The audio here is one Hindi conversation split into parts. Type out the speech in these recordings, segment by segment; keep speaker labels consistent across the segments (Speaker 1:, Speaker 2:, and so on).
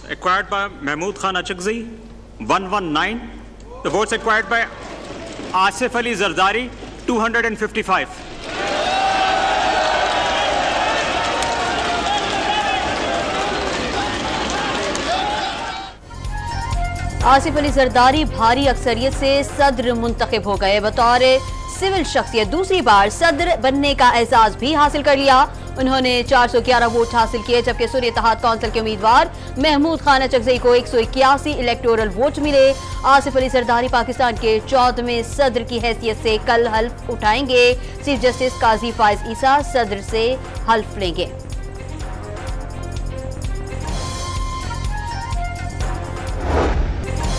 Speaker 1: acquired by Mahmood Khan Achakzai 119. The votes acquired by Asif Ali Zardari 255.
Speaker 2: Asif Ali Zardari भारी अक्सरियत से सदर मुंतखब हो गए। बतौर सिविल शख्सियत दूसरी बार सदर बनने का एजाज भी हासिल कर लिया। उन्होंने 411 वोट हासिल किए, जबकि सुन्नी इत्तेहाद कौंसिल के उम्मीदवार महमूद खान अचकजई को 181 इलेक्टोरल वोट मिले। आसिफ अली जरदारी पाकिस्तान के 14वें सदर की हैसियत से कल हल्फ उठाएंगे। चीफ जस्टिस काजी फाइज ईसा सदर से हल्फ लेंगे।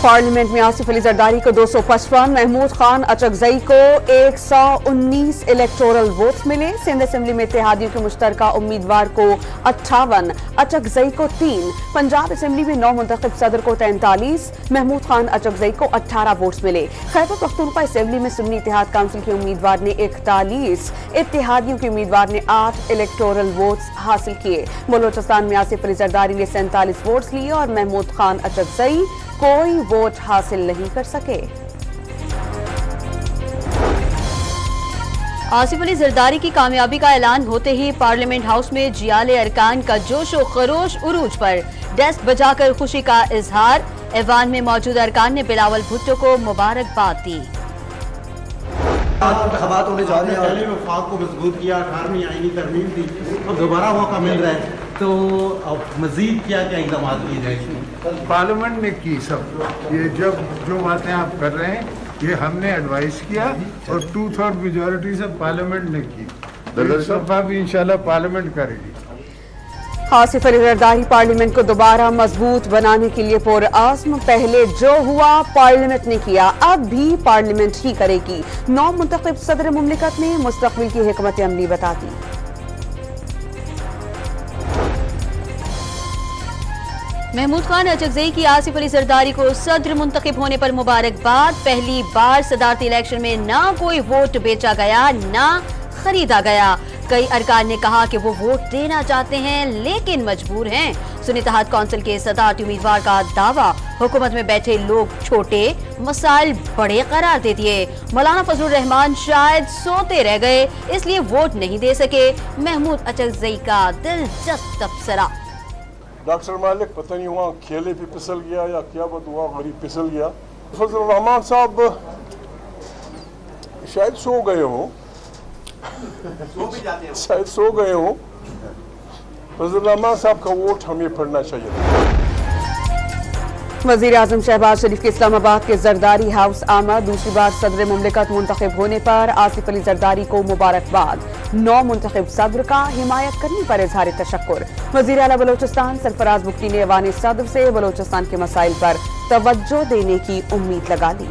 Speaker 2: पार्लियामेंट में आसिफ अली जरदारी को 255, महमूद खान अचकजई को 119 इलेक्टोरल वोट्स मिले। सिंध असेंबली में इत्तेहादियों के मुश्तरका उम्मीदवार को 58, अचकजई को 3, पंजाब असेंबली में 9 मुंतखब सदर को 43, महमूद खान अचकजई को 18 वोट्स मिले। खैबर पख्तूनख्वा असेंबली में सुन्नी इत्तेहाद काउंसिल के उम्मीदवार ने 41, इत्तेहादियों के उम्मीदवार ने 8 इलेक्टोरल वोट्स हासिल किए। बलोचिस्तान में आसिफ अली जरदारी ने 47 वोट्स लिए और महमूद खान अचकजई कोई वोट हासिल नहीं कर सके। आसिफ अली जरदारी की कामयाबी का ऐलान होते ही पार्लियामेंट हाउस में जियाले अरकान का जोशो खरोश उरूज पर। डेस्क बजाकर खुशी का इजहार। ऐवान में मौजूद अरकान ने बिलावल भुट्टो को मुबारकबाद दी।
Speaker 3: इंतखाबात होने जा रहे हैं, पहले वफाक को मजबूत किया, 18वीं आईनी तरमीम थी, अब दोबारा मौका मिल रहा है, तो अब मजीद क्या क्या इकदाम किए जाएंगे?
Speaker 4: पार्लियामेंट ने की सब ये जो बातें आप कर रहे हैं ये हमने एडवाइस किया और 2/3 मेजॉरिटी से पार्लियामेंट ने की। इस दफा भी इंशाल्लाह पार्लियामेंट करेगी।
Speaker 5: आसिफ अली जरदारी पार्लियामेंट को दोबारा मजबूत बनाने के लिए पुरअज़्म। पहले जो हुआ पार्लियामेंट ने किया, अब भी पार्लियामेंट ही करेगी। 9 मुंतखब सदर मुमलिकत ने मुस्तक़बिल की हिकमत अमली बता दी।
Speaker 2: महमूद खान अचकजई की आसिफ अली जरदारी को सदर मुंतखब होने पर मुबारकबाद। पहली बार सदारती इलेक्शन में ना कोई वोट बेचा गया, ना खरीदा गया। कई अरकान ने कहा कि वो वोट देना चाहते हैं लेकिन मजबूर हैं। सुन्नी इत्तेहाद कौंसिल के सदारती उम्मीदवार का दावा, हुकूमत में बैठे लोग छोटे, मसाइल बड़े करार दे दिए। मौलाना फजलुर रहमान शायद सोते रह गए, इसलिए वोट नहीं दे सके। महमूद अचकजई का दिलचस्प तबसरा।
Speaker 6: डॉक्टर मालिक पता नहीं वहाँ खेले भी फिसल गया या क्या बात हुआ, गरीब फिसल गया। फजलुर रहमान साहब शायद सो गए हों, शायद सो गए हों। फजलुर रहमान साहब का वोट हमें पढ़ना चाहिए।
Speaker 5: वज़ीर आज़म शहबाज शरीफ के इस्लामाबाद के जरदारी हाउस आमद। दूसरी बार सदर मुमलिकत मुंतखब होने पर आसिफ अली जरदारी को मुबारकबाद। 9 मुंतखब सदर का हिमायत करने पर इजहार तशक्कुर। वज़ीर आला बलोचिस्तान सरफराज बुख्ती ने ऐवान सदर से बलोचिस्तान के मसाइल पर तवज्जो देने की उम्मीद लगा दी।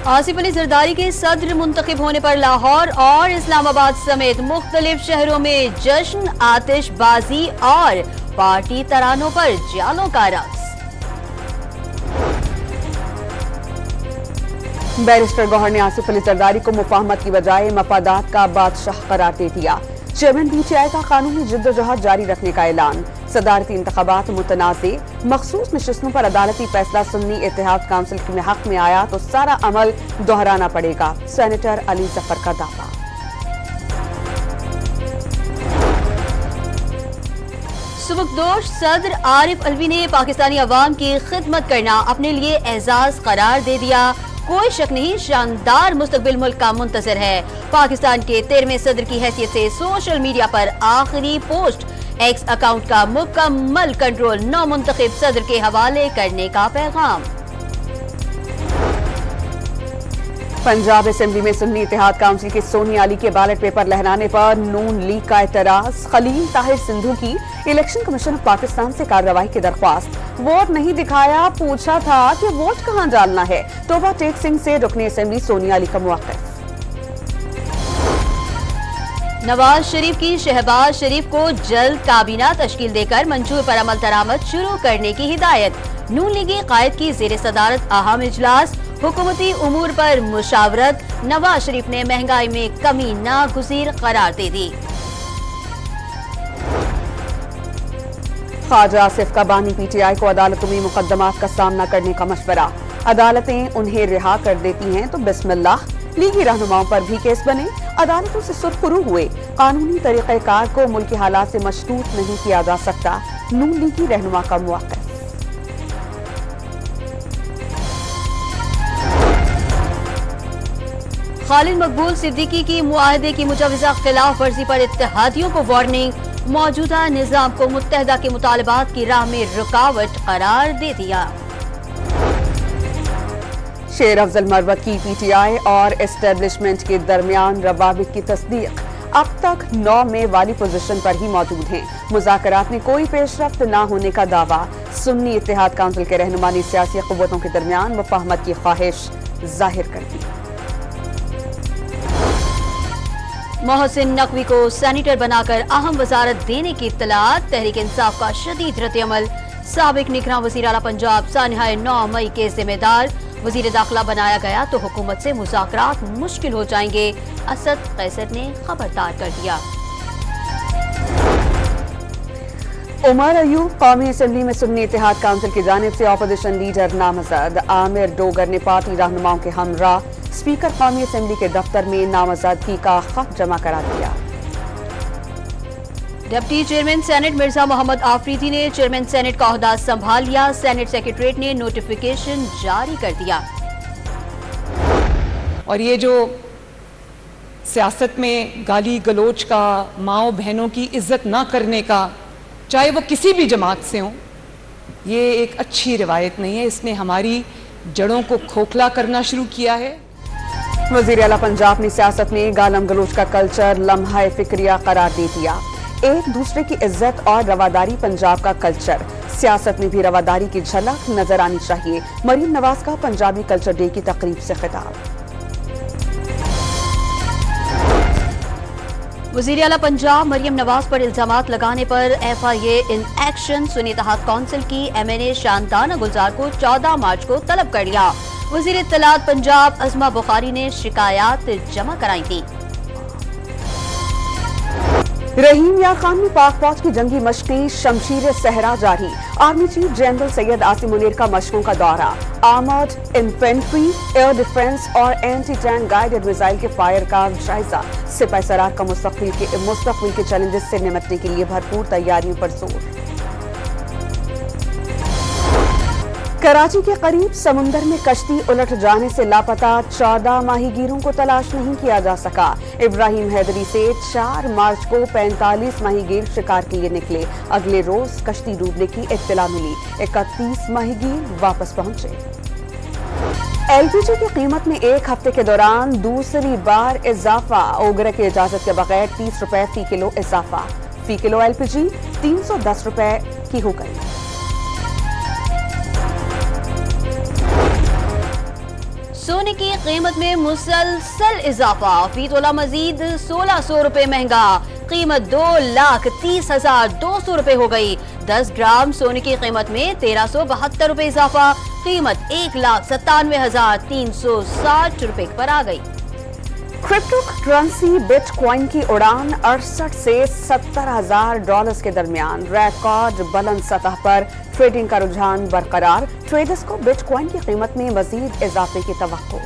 Speaker 2: आसिफ अली जरदारी के सदर मुंतखब होने पर लाहौर और इस्लामाबाद समेत मुख्तलिफ शहरों में जश्न, आतिशबाजी और पार्टी तरानों पर जालों का रक्स।
Speaker 5: बैरिस्टर गौहर ने आसिफ अली जरदारी को मुफाहमत की बजाय मफादात का बादशाह करार दे दिया। चेयरमैन पीटीआई का कानूनी जिद्दोजहद जारी रखने का ऐलान। सदारती इंतखाबात मुतनाज़े, मखसूस नशिस्तों पर अदालती फैसला सुन्नी इत्तेहाद काउंसिल के हक में आया तो सारा अमल दोहराना पड़ेगा। सेनेटर अली जफर का दावा।
Speaker 2: सुबकदोश सदर आरिफ अलवी ने पाकिस्तानी अवाम की खिदमत करना अपने लिए एजाज करार दे दिया। कोई शक नहीं, शानदार मुस्तकबिल मुल्क का मुंतजर है। पाकिस्तान के 13वें सदर की हैसियत से सोशल मीडिया पर आखिरी पोस्ट, एक्स अकाउंट का मुकम्मल कंट्रोल, 9 मुंतखब सदर के हवाले करने का पैगाम।
Speaker 5: पंजाब असेंबली में सुन्नी इत्तेहाद काउंसिल के सोनिया अली के बैलेट पेपर लहराने पर नून लीग का एतराज। खलील ताहिर सिंधु की इलेक्शन कमीशन ऑफ पाकिस्तान से कार्रवाई की दरख्वास्त। वोट नहीं दिखाया, पूछा था कि वोट कहां डालना है। तोबा टेक सिंह से रुकने असेंबली सोनिया अली का मौक़िफ़।
Speaker 7: नवाज शरीफ की शहबाज शरीफ को जल्द काबीना तश्कील देकर मंशूर पर अमल दरामद शुरू करने की हिदायत। नून लीगी कायद की ज़ेर सदारत अहम इजलास, हुकूमती उमूर पर मुशावरत। नवाज शरीफ ने महंगाई में कमी नागुज़ीर करार दे दी।
Speaker 2: ख्वाजा आसिफ का बानी पीटीआई को अदालतों में मुकदमात का सामना करने का मशवरा। अदालतें उन्हें रिहा कर देती हैं तो बिस्मिल्लाह। लीगी रहनुमाओं पर भी केस बने, अदालतों से सुरखरू हुए। कानूनी तरीक़ेकार को मुल्की हालात से मशरूत नहीं किया जा सकता, नून लीगी रहनुमा का मुआक़िफ़।
Speaker 7: खालिद मकबूल सिद्दीकी की मुआहदे की मुजवज़ा खिलाफ वर्जी पर इत्तेहादियों को वार्निंग। मौजूदा निज़ाम को मुत्तहदा के मुतालबात की राह में रुकावट करार दे दिया।
Speaker 2: शेर अफजल मरवत की पीटीआई और एस्टेब्लिशमेंट के दरमियान रवाबित की तस्दीक। अब तक 9 में वाली पोजीशन पर ही मौजूद हैं। मुज़ाकरात में कोई पेशरफ्त न होने का दावा। सुन्नी इत्तेहाद काउंसिल के रहनुमा ने सियासी क़ुव्वतों के दरमियान मुफ़ाहमत की ख्वाहिश जाहिर कर दी।
Speaker 7: मोहसिन नकवी को सैनिटर बनाकर अहम वजारत देने की इत्तलात। तहरीक इंसाफ का शदीद रद्द-ए-अमल। साबिक निगरान वज़ीर आला पंजाब सानिहाए 9 मई के जिम्मेदार। वज़ीर दाखिला बनाया गया तो हुकूमत से मुज़ाकरात मुश्किल हो जाएंगे, असद कैसर ने खबरदार कर दिया।
Speaker 2: उमर अयूब कौमी असम्बली में सुन्नी इत्तेहाद काउंसिल की जानिब से अपोजिशन लीडर नामजद। आमिर डोगर ने पार्टी रहनुमाओं के हमरा स्पीकर कौमी असम्बली के दफ्तर में नामजदगी का खत जमा करा दिया।
Speaker 7: Deputy chairman senate Mirza Mohammad Afridi ने चेयरमैन सेनेट का ओहदा संभाल लिया। सेनेट सेक्रेटरीट ने नोटिफिकेशन जारी कर दिया।
Speaker 8: और ये जो सियासत में गाली गलोच का, माओ बहनों की इज्जत ना करने का, चाहे वो किसी भी जमात से हो, ये एक अच्छी रिवायत नहीं है। इसने हमारी जड़ों को खोखला करना शुरू किया है।
Speaker 2: वज़ीर आला पंजाब ने सियासत में गालम गलोच का कल्चर लम्हा फिक्रिया करार दे दिया। एक दूसरे की इज्जत और रवादारी पंजाब का कल्चर। सियासत में भी रवादारी की झलक नजर आनी चाहिए। मरीम नवाज का पंजाबी कल्चर डे की तकरीब से खिताब।
Speaker 7: वज़ीर आला पंजाब मरियम नवाज पर इल्जामात लगाने पर FIA in action. Sunni Ittehad council की MNA शांताना गुलजार को 14 मार्च को तलब कर लिया। वज़ीर इत्तलात पंजाब अज़मा बुखारी ने शिकायत जमा कराई थी।
Speaker 2: रहीम यार खान में पाक फौज की जंगी मशकें शमशीर सहरा जारी। Army chief general Syed Asim Munir का मशकों का दौरा। आर्मर्ड इन्फेंट्री, एयर डिफेंस और एंटी टैंक गाइडेड मिसाइल के फायर का जायजा। सिपाही सरार का मुस्तकबिल के चैलेंजेस से निपटने के लिए भरपूर तैयारियों पर जोर। कराची के करीब समुंदर में कश्ती उलट जाने से लापता 14 माहीगीरों को तलाश नहीं किया जा सका। इब्राहिम हैदरी से 4 मार्च को 45 माहीगीर शिकार के लिए निकले। अगले रोज कश्ती डूबने की इत्तला मिली। 31 माहीगीर वापस पहुंचे। LPG की कीमत में एक हफ्ते के दौरान दूसरी बार इजाफा। ओगरा की इजाजत के बगैर 30 रुपए फी किलो इजाफा। फी किलो LPG 310 रुपए की हो गई।
Speaker 7: सोने की कीमत में मुसलसल इजाफा। फी तोला मजीद 1600 रुपए महंगा। कीमत 2,30,200 रुपए हो गई। 10 ग्राम सोने की कीमत में 1372 रुपए इजाफा। कीमत 1,97,360 रुपए पर आ गई।
Speaker 2: क्रिप्टो करेंसी बिटकॉइन की उड़ान 68 से $70,000 के दरमियान। रिकॉर्ड बुलंद सतह पर ट्रेडिंग का रुझान बरकरार। ट्रेडर्स को बिटकॉइन की कीमत में मजीद इजाफे की तवक्को।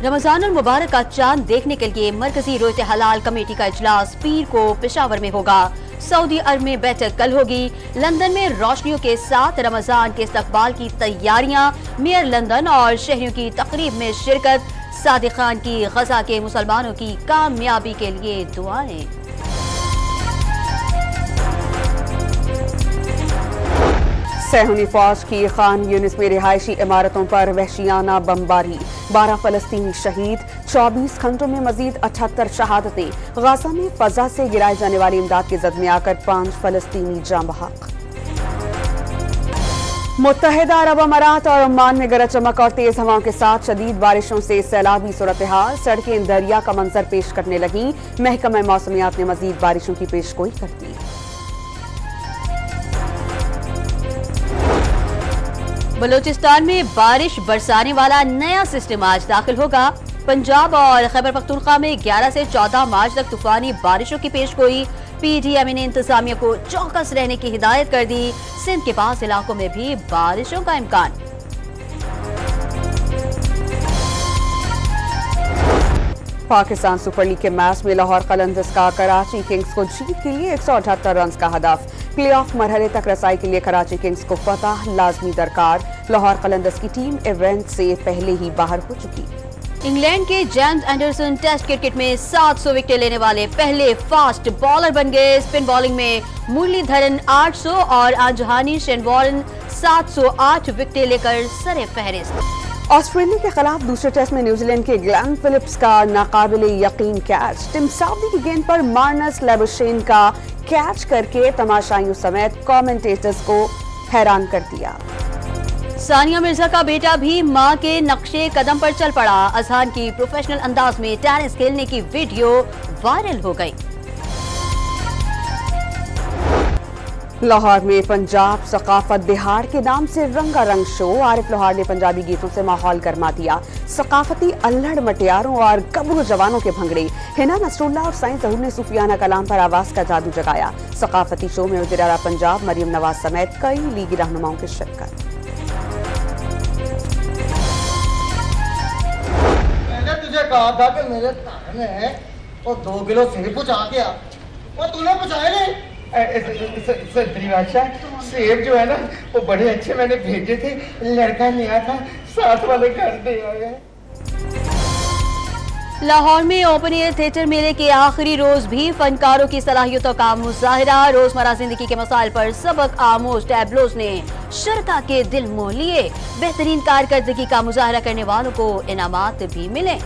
Speaker 7: रमजान और मुबारक का चांद देखने के लिए मरकजी रोयत हलाल कमेटी का इजलास पीर को पेशावर में होगा। सऊदी अरब में बैठक कल होगी। लंदन में रोशनियों के साथ रमजान के इस्तकबाल की तैयारियां। मेयर लंदन और शहरियों की तकरीब में शिरकत। सादिक खान की गजा के मुसलमानों की कामयाबी के लिए दुआएं।
Speaker 2: सहूनी फौज की खान यूनिस में रिहायशी इमारतों पर वहशियाना बमबारी। 12 फलस्तीनी शहीद। 24 घंटों में मजीद 78 शहादतें। गाजा में फजा से गिराए जाने वाली इमदाद की जद में आकर 5 फलस्तीनी जाँ बहक। मुत्तहिदा अरब अमारात और ओमान में गरज चमक और तेज हवाओं के साथ शदीद बारिशों से सैलाबी सूरत-ए-हाल, सड़कें दरिया का मंजर पेश करने लगी। महकमा मौसमियात ने मजीद बारिशों की पेशगोई कर दी।
Speaker 7: बलूचिस्तान में बारिश बरसाने वाला नया सिस्टम आज दाखिल होगा। पंजाब और खैबर पख्तूनख्वा में 11 से 14 मार्च तक तूफानी बारिशों की पेशगोई। पीडीएम ने इंतजामिया को चौकस रहने की हिदायत कर दी। सिंध के पास इलाकों में भी बारिशों का इम्कान।
Speaker 2: पाकिस्तान सुपर लीग के मैच में लाहौर कलंदर्स का कराची किंग्स को जीत के लिए 178 रन का हदफ। प्लेऑफ मरहले तक रसाई के लिए कराची किंग्स को फतह लाजमी दरकार। लाहौर कलंदर्स की टीम इवेंट से पहले ही बाहर हो चुकी।
Speaker 7: इंग्लैंड के जेम्स एंडरसन टेस्ट क्रिकेट में 700 विकेट लेने वाले पहले फास्ट बॉलर बन गए। स्पिन बॉलिंग में मुरलीधरन 800 और आजहानी शेनवॉर्न 708 विकेट लेकर सरे फहरिस्त।
Speaker 2: ऑस्ट्रेलिया के खिलाफ दूसरे टेस्ट में न्यूजीलैंड के ग्लेन फिलिप्स का नाकाबिले यकीन कैच। टिम साउदी की गेंद पर मार्नस लेबुशेन का कैच करके तमाशाइयों समेत कमेंटेटर्स को हैरान कर दिया।
Speaker 7: सानिया मिर्जा का बेटा भी मां के नक्शे कदम पर चल पड़ा। अजहान की प्रोफेशनल अंदाज में टेनिस खेलने की वीडियो वायरल हो गई।
Speaker 2: लाहौर में पंजाब सकाफत दिहाड़ के नाम से रंगारंग शो। आरिफ लोहार ने पंजाबी गीतों से माहौल गरमा दिया। सकाफती अल्हड़ मटियारों और गबरू जवानों के भंगड़े। हिना नसरुल्ला और साइंस जहूर ने सूफियाना कलाम पर आवाज का जादू जगाया। सकाफती शो में वज़ीर आला पंजाब मरियम नवाज समेत कई लीगी रहनुमाओं की शिरकत।
Speaker 9: मैंने तुझे कहा था कि मेरे थाने में वो 2 किलो सेब पहुंचा के आ, वो तूने पहुंचाए नहीं। सेब जो है ना वो बड़े अच्छे मैंने भेजे थे, लड़का नया था, साथ वाले घर दे आए।
Speaker 7: लाहौर में ओपन एयर थिएटर मेले के आखिरी रोज भी फनकारों की सलाहियतों का मुजाहिरा। रोजमर्रा जिंदगी के मसाइल पर सबक आमोज टैबलोज ने शरता के दिल मोह लिए। बेहतरीन कारकर्दगी का मुजाहिरा करने वालों को इनामात भी मिले।